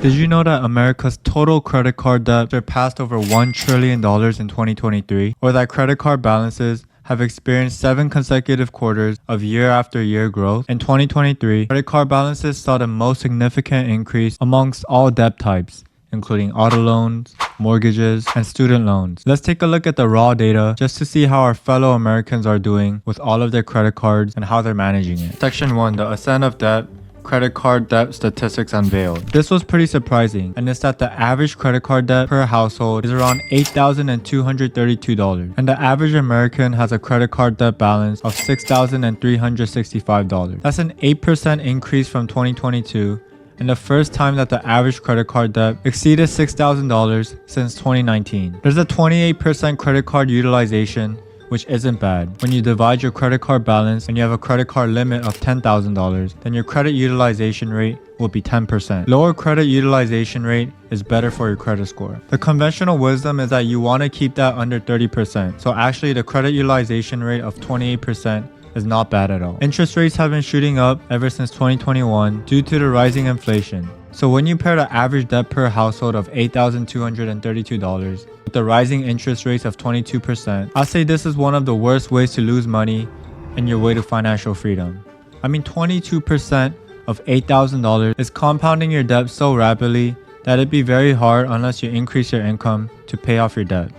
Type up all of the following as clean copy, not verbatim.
Did you know that America's total credit card debt surpassed over $1 trillion in 2023? Or that credit card balances have experienced 7 consecutive quarters of year after year growth? In 2023, credit card balances saw the most significant increase amongst all debt types, including auto loans, mortgages, and student loans. Let's take a look at the raw data just to see how our fellow Americans are doing with all of their credit cards and how they're managing it. Section 1, the ascent of debt. Credit card debt statistics unveiled. This was pretty surprising, and it's that the average credit card debt per household is around $8,232, and the average American has a credit card debt balance of $6,365. That's an 8% increase from 2022, and the first time that the average credit card debt exceeded $6,000 since 2019. There's a 28% credit card utilization, which isn't bad. When you divide your credit card balance and you have a credit card limit of $10,000, then your credit utilization rate will be 10%. Lower credit utilization rate is better for your credit score. The conventional wisdom is that you want to keep that under 30%. So actually the credit utilization rate of 28% is not bad at all. Interest rates have been shooting up ever since 2021 due to the rising inflation. So when you pair the average debt per household of $8,232 with the rising interest rates of 22%, I'd say this is one of the worst ways to lose money and your way to financial freedom. I mean, 22% of $8,000 is compounding your debt so rapidly that it'd be very hard unless you increase your income to pay off your debt.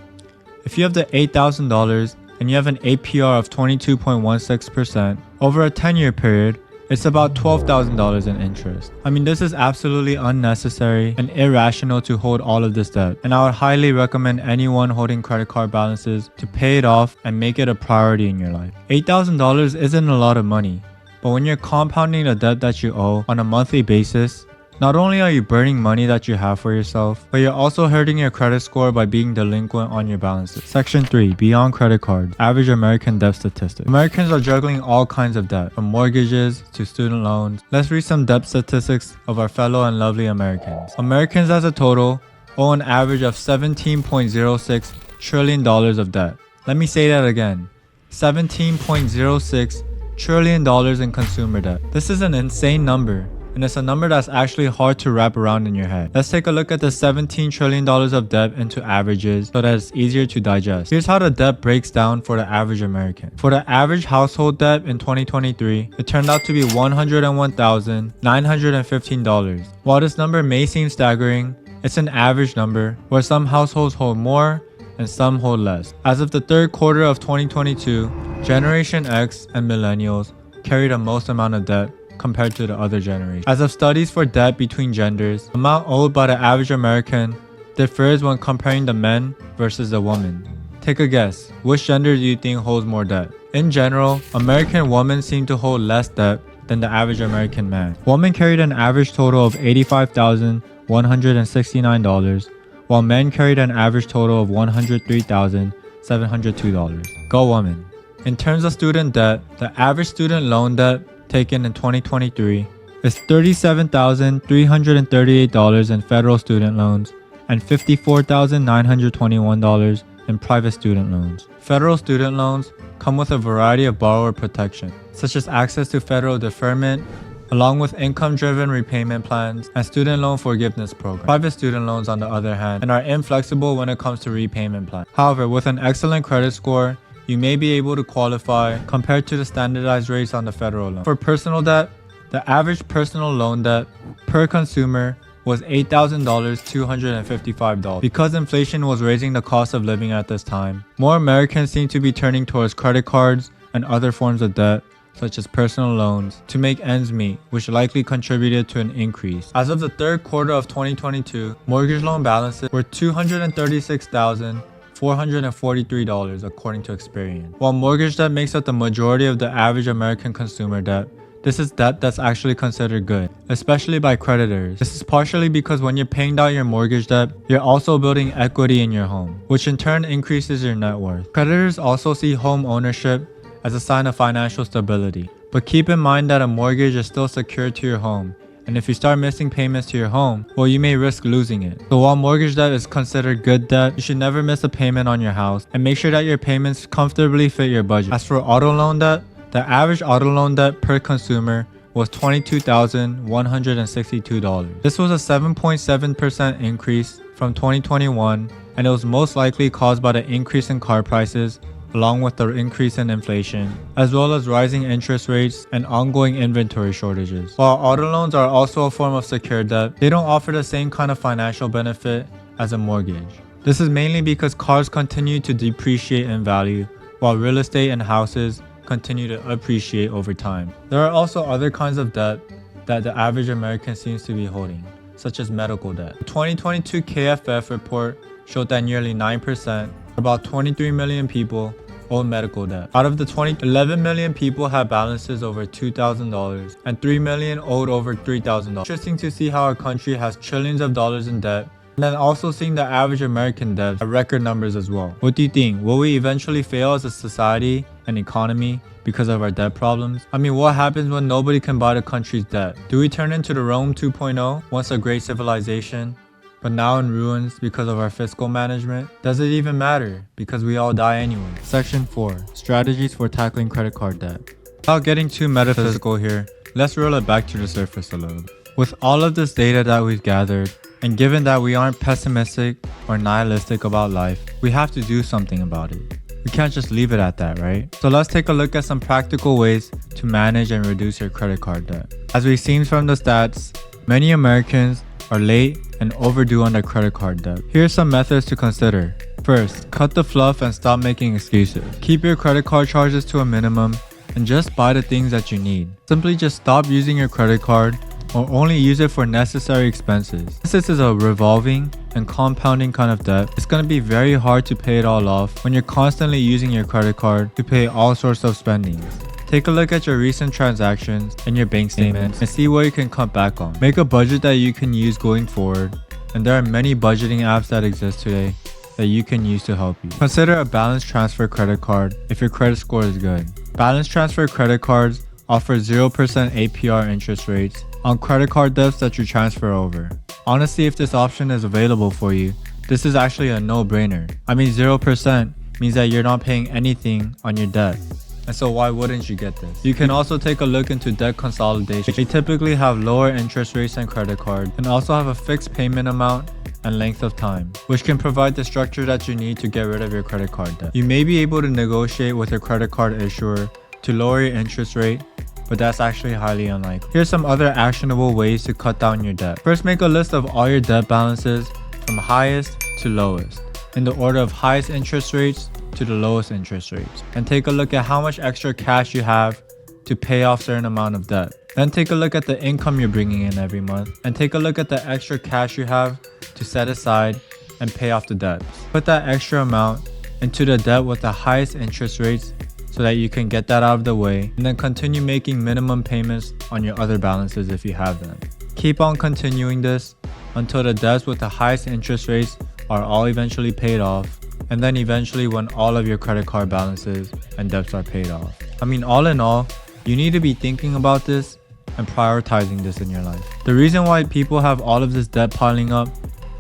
If you have the $8,000 and you have an APR of 22.16%, over a 10-year period, it's about $12,000 in interest. I mean, this is absolutely unnecessary and irrational to hold all of this debt. And I would highly recommend anyone holding credit card balances to pay it off and make it a priority in your life. $8,000 isn't a lot of money, but when you're compounding the debt that you owe on a monthly basis, not only are you burning money that you have for yourself, but you're also hurting your credit score by being delinquent on your balances. Section 3, beyond credit cards, average American debt statistics. Americans are juggling all kinds of debt, from mortgages to student loans. Let's read some debt statistics of our fellow and lovely Americans. Americans as a total owe an average of $17.06 trillion of debt. Let me say that again. $17.06 trillion in consumer debt. This is an insane number. And it's a number that's actually hard to wrap around in your head. Let's take a look at the $17 trillion of debt into averages so that it's easier to digest. Here's how the debt breaks down for the average American. For the average household debt in 2023, it turned out to be $101,915. While this number may seem staggering, it's an average number where some households hold more and some hold less. As of the third quarter of 2022, Generation X and Millennials carry the most amount of debt compared to the other generations. As of studies for debt between genders, the amount owed by the average American differs when comparing the men versus the women. Take a guess, which gender do you think holds more debt? In general, American women seem to hold less debt than the average American man. Women carried an average total of $85,169, while men carried an average total of $103,702. Go women. In terms of student debt, the average student loan debt taken in 2023 is $37,338 in federal student loans and $54,921 in private student loans. Federal student loans come with a variety of borrower protection, such as access to federal deferment, along with income-driven repayment plans and student loan forgiveness programs. Private student loans, on the other hand, are inflexible when it comes to repayment plans. However, with an excellent credit score, you may be able to qualify compared to the standardized rates on the federal loan. For personal debt, the average personal loan debt per consumer was $8,255. Because inflation was raising the cost of living at this time, more Americans seem to be turning towards credit cards and other forms of debt, such as personal loans, to make ends meet, which likely contributed to an increase. As of the third quarter of 2022, mortgage loan balances were $236,443 according to Experian. While mortgage debt makes up the majority of the average American consumer debt, this is debt that's actually considered good, especially by creditors. This is partially because when you're paying down your mortgage debt, you're also building equity in your home, which in turn increases your net worth. Creditors also see home ownership as a sign of financial stability. But keep in mind that a mortgage is still secured to your home, and if you start missing payments to your home, well, you may risk losing it. So while mortgage debt is considered good debt, you should never miss a payment on your house and make sure that your payments comfortably fit your budget. As for auto loan debt, the average auto loan debt per consumer was $22,162. This was a 7.7% increase from 2021, and it was most likely caused by the increase in car prices along with the increase in inflation, as well as rising interest rates and ongoing inventory shortages. While auto loans are also a form of secured debt, they don't offer the same kind of financial benefit as a mortgage. This is mainly because cars continue to depreciate in value, while real estate and houses continue to appreciate over time. There are also other kinds of debt that the average American seems to be holding, such as medical debt. The 2022 KFF report showed that nearly 9%, about 23 million people, own medical debt. Out of the 11 million people have balances over $2,000 and 3 million owed over $3,000. Interesting to see how our country has trillions of dollars in debt, and then also seeing the average American debt at record numbers as well. What do you think? Will we eventually fail as a society and economy because of our debt problems? I mean, what happens when nobody can buy the country's debt? Do we turn into the Rome 2.0, once a great civilization, but now in ruins because of our fiscal management? Does it even matter? Because we all die anyway. Section 4. Strategies for tackling credit card debt. Without getting too metaphysical here, let's roll it back to the surface a little. With all of this data that we've gathered, and given that we aren't pessimistic or nihilistic about life, we have to do something about it. We can't just leave it at that, right? So let's take a look at some practical ways to manage and reduce your credit card debt. As we've seen from the stats, many Americans are late and overdue on their credit card debt. Here are some methods to consider. First, cut the fluff and stop making excuses. Keep your credit card charges to a minimum and just buy the things that you need. Simply just stop using your credit card or only use it for necessary expenses. Since this is a revolving and compounding kind of debt, it's going to be very hard to pay it all off when you're constantly using your credit card to pay all sorts of spendings. Take a look at your recent transactions and your bank statements and see what you can cut back on. Make a budget that you can use going forward, and there are many budgeting apps that exist today that you can use to help you. Consider a balance transfer credit card if your credit score is good. Balance transfer credit cards offer 0% APR interest rates on credit card debts that you transfer over. Honestly, if this option is available for you, this is actually a no-brainer. I mean, 0% means that you're not paying anything on your debt. And so why wouldn't you get this? You can also take a look into debt consolidation. They typically have lower interest rates than credit cards and also have a fixed payment amount and length of time, which can provide the structure that you need to get rid of your credit card debt. You may be able to negotiate with your credit card issuer to lower your interest rate, but that's actually highly unlikely. Here's some other actionable ways to cut down your debt. First, make a list of all your debt balances from highest to lowest, in the order of highest interest rates to the lowest interest rates, and take a look at how much extra cash you have to pay off certain amount of debt. Then take a look at the income you're bringing in every month, and take a look at the extra cash you have to set aside and pay off the debts. Put that extra amount into the debt with the highest interest rates so that you can get that out of the way, and then continue making minimum payments on your other balances if you have them. Keep on continuing this until the debts with the highest interest rates are all eventually paid off, and then eventually when all of your credit card balances and debts are paid off. I mean, all in all, you need to be thinking about this and prioritizing this in your life. The reason why people have all of this debt piling up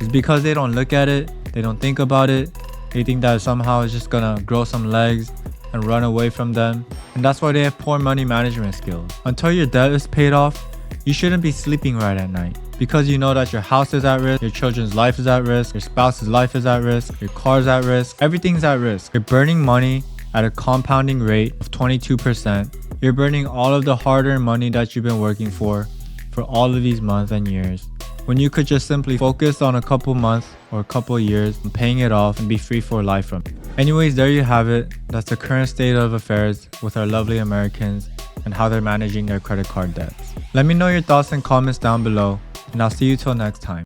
is because they don't look at it, they don't think about it, they think that somehow it's just gonna grow some legs and run away from them, and that's why they have poor money management skills. Until your debt is paid off, you shouldn't be sleeping right at night, because you know that your house is at risk, your children's life is at risk, your spouse's life is at risk, your car's at risk, everything's at risk. You're burning money at a compounding rate of 22%. You're burning all of the hard-earned money that you've been working for all of these months and years, when you could just simply focus on a couple months or a couple years and paying it off and be free for life from it. Anyways, there you have it. That's the current state of affairs with our lovely Americans and how they're managing their credit card debts. Let me know your thoughts and comments down below, and I'll see you till next time.